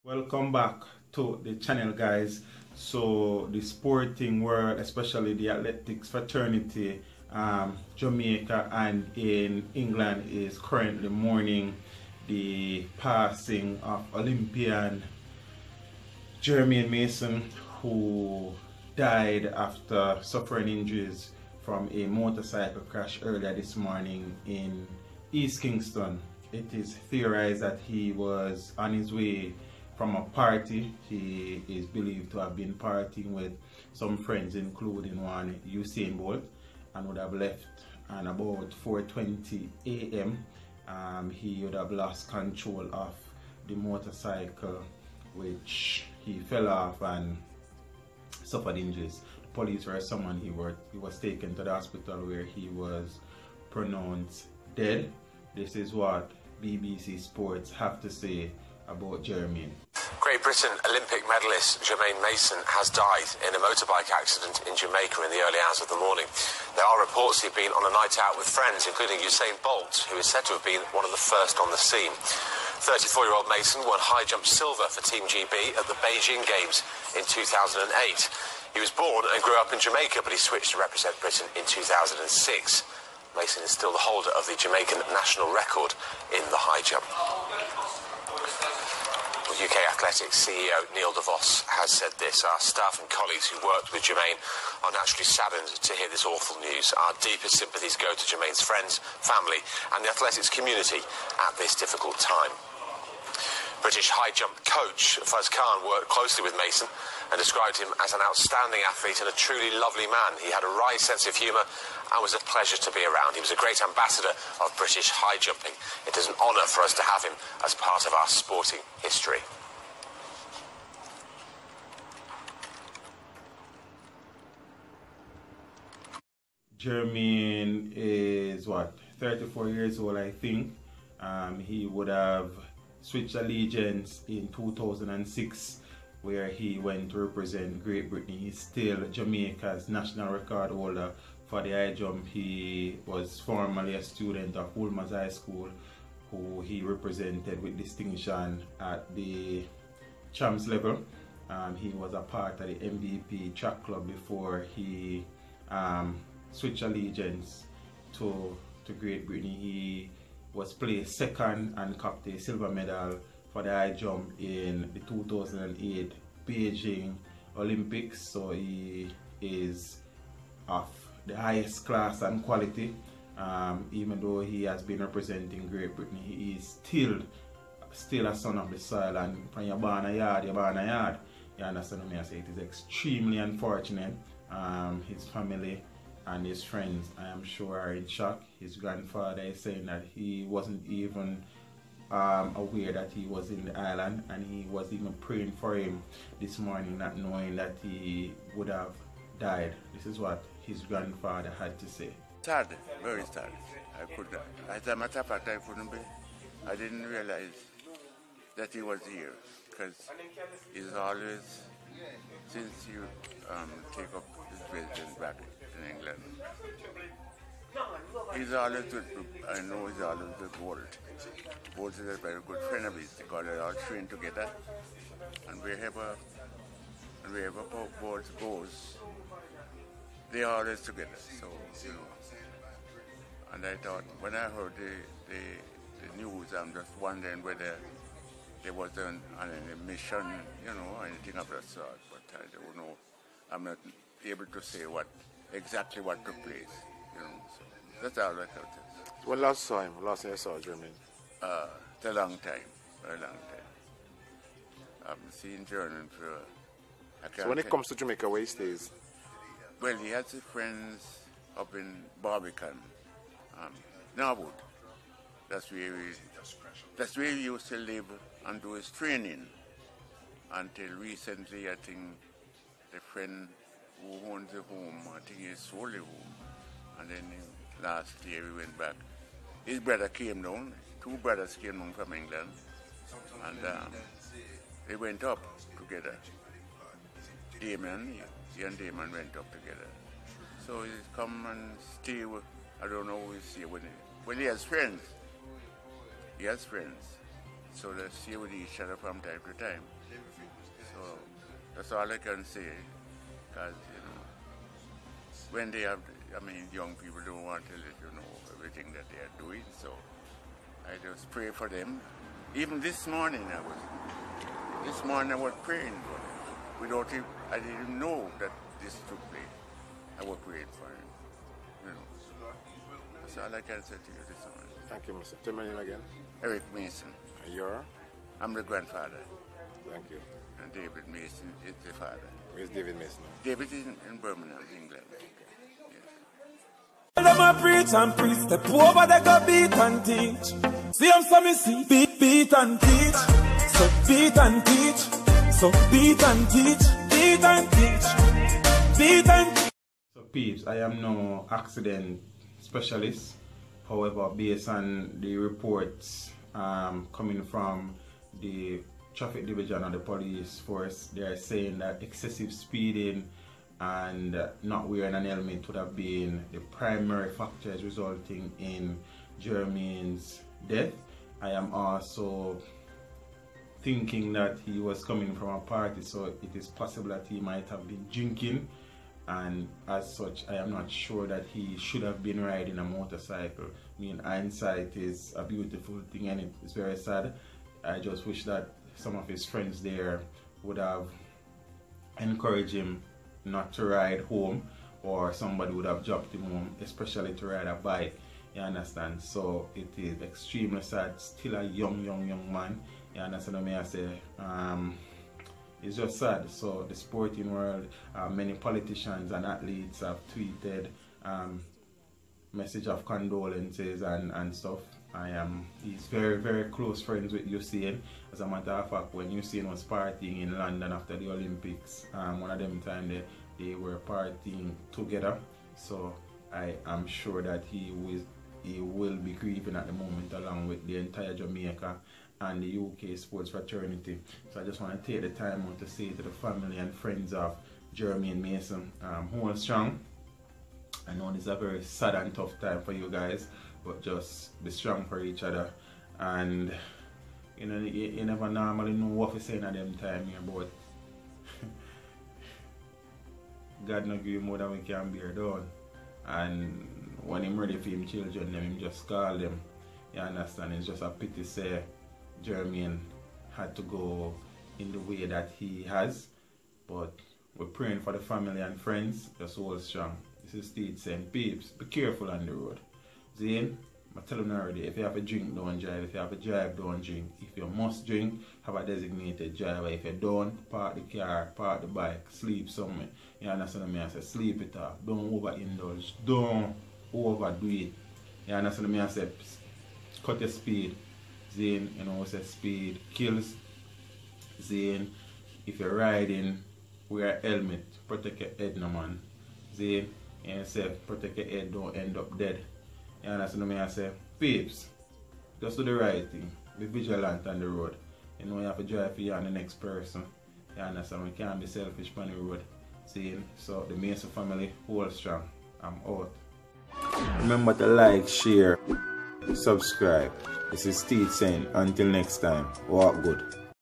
Welcome back to the channel, guys. So the sporting world, especially the athletics fraternity, Jamaica and in England, is currently mourning the passing of Olympian Germaine Mason, who died after suffering injuries from a motorcycle crash earlier this morning in East Kingston. It is theorized that he was on his way from a party. He is believed to have been partying with some friends, including one Usain Bolt, and would have left at about 4:20 a.m. He would have lost control of the motorcycle, which he fell off and suffered injuries. The police were summoned. He was taken to the hospital where he was pronounced dead. This is what BBC Sports have to say about Germaine. Great Britain Olympic medalist Germaine Mason has died in a motorbike accident in Jamaica in the early hours of the morning. There are reports he'd been on a night out with friends, including Usain Bolt, who is said to have been one of the first on the scene. 34-year-old Mason won high jump silver for Team GB at the Beijing Games in 2008. He was born and grew up in Jamaica, but he switched to represent Britain in 2006. Mason is still the holder of the Jamaican national record in the high jump. UK Athletics CEO Neil DeVos has said this: "Our staff and colleagues who worked with Germaine are naturally saddened to hear this awful news. Our deepest sympathies go to Germaine's friends, family and the athletics community at this difficult time." British high jump coach Fuzz Caan worked closely with Mason and described him as an outstanding athlete and a truly lovely man. He had a wry sense of humour and was a pleasure to be around. He was a great ambassador of British high jumping. It is an honour for us to have him as part of our sporting history. Germaine is 34 years old, I think. He would have switched allegiance in 2006, where he went to represent Great Britain. He's still Jamaica's national record holder for the high jump. He was formerly a student of Wolmer High School, who he represented with distinction at the champs level. He was a part of the MVP track club before he switched allegiance to Great Britain. He was placed second and capped a silver medal for the high jump in the 2008 Beijing Olympics. So he is of the highest class and quality. Even though he has been representing Great Britain, he is still a son of the soil, and when you're born a yard, you're born a yard. You understand what I say? It is extremely unfortunate. His family and his friends, I am sure, are in shock. His grandfather is saying that he wasn't even aware that he was in the island, and he was even praying for him this morning, not knowing that he would have died. This is what his grandfather had to say. Sad, very sad. As a matter of fact, I didn't realize that he was here, because he's always, since you take up his residence back in England, he's always with, I know he's always with Bolt. Bolt is a very good friend of his, because they all train together, and wherever Bolt goes, they're always together. So, you know, and I thought, when I heard the news, I'm just wondering whether there was an mission, you know, or anything of that sort, but I don't know. I'm not able to say exactly what took place, you know. So that's all I thought. When last time you saw Germaine? It's a long time, very long time. I've seen Germaine for. So when it comes to Jamaica, where he stays? Well, he has his friends up in Barbican, Norwood. That's where he used to live and do his training. Until recently, I think the friend who owns the home, I think he sold the home. And then last year we went back. His brother came down, two brothers came down from England, and they went up together. He and Damon went up together. So he's come and stay with, I don't know who he's here with. Well, he has friends. He has friends. So they stay with each other from time to time. So that's all I can say. Because, you know, when they have, I mean, young people don't want to let you know everything that they are doing. So I just pray for them. Even this morning I was praying for them. Without it, I didn't know that this took place. I was praying for him. You know. That's all I can say to you this morning. Thank you, Mr. Tell my name again. Eric Mason. And you're? I'm the grandfather. Thank you. And David Mason is the father. Where's David Mason? David is in Birmingham, England. Them a preach and preach, step over they go beat and teach. See them some see, beat and teach. So beat and teach. So beat and teach, beat and teach, beat and teach. So peeps, I am no accident specialist. However, based on the reports coming from the traffic division of the police force, they are saying that excessive speeding and not wearing an helmet would have been the primary factors resulting in Germaine's death. I am also thinking that he was coming from a party, so it is possible that he might have been drinking, and as such I am not sure that he should have been riding a motorcycle. I mean, hindsight is a beautiful thing and it's very sad. I just wish that some of his friends there would have encouraged him not to ride home, or somebody would have dropped him home, especially to ride a bike, you understand? So it is extremely sad. Still a young man, you understand what I say? It's just sad. So the sporting world, many politicians and athletes have tweeted message of condolences and stuff. He's very close friends with Usain. As a matter of fact, when Usain was partying in London after the Olympics, one of them time they were partying together. So I am sure that he will be grieving at the moment, along with the entire Jamaica and the UK sports fraternity. So I just want to take the time out to say to the family and friends of Germaine Mason, hold strong. I know this is a very sad and tough time for you guys, but just be strong for each other. And you know, you never normally know what we're saying at them time here, but God not give you more than we can bear down. And when him ready for him children, him just call them. You understand? It's just a pity say Germaine had to go in the way that he has. But we're praying for the family and friends. Just hold strong. This is Steve saying, peeps, be careful on the road. Zane, I tell them already, if you have a drink, don't drive. If you have a drive, don't drink. If you must drink, have a designated driver. If you don't, park the car, park the bike, sleep somewhere. You understand me? I say, sleep it off. Don't overindulge. Don't overdo it. You understand me? I say, cut your speed. Zane, you know, say speed kills. Zane, if you're riding, wear a helmet. Protect your head, no man. Zane, and say, protect your head, don't end up dead. You understand me? I say, peeps, just do the right thing. Be vigilant on the road. You know, you have to drive for you and the next person. You understand? We can't be selfish on the road. See? So, the Mason family, hold strong. I'm out. Remember to like, share, subscribe. This is Steve saying, until next time, walk good.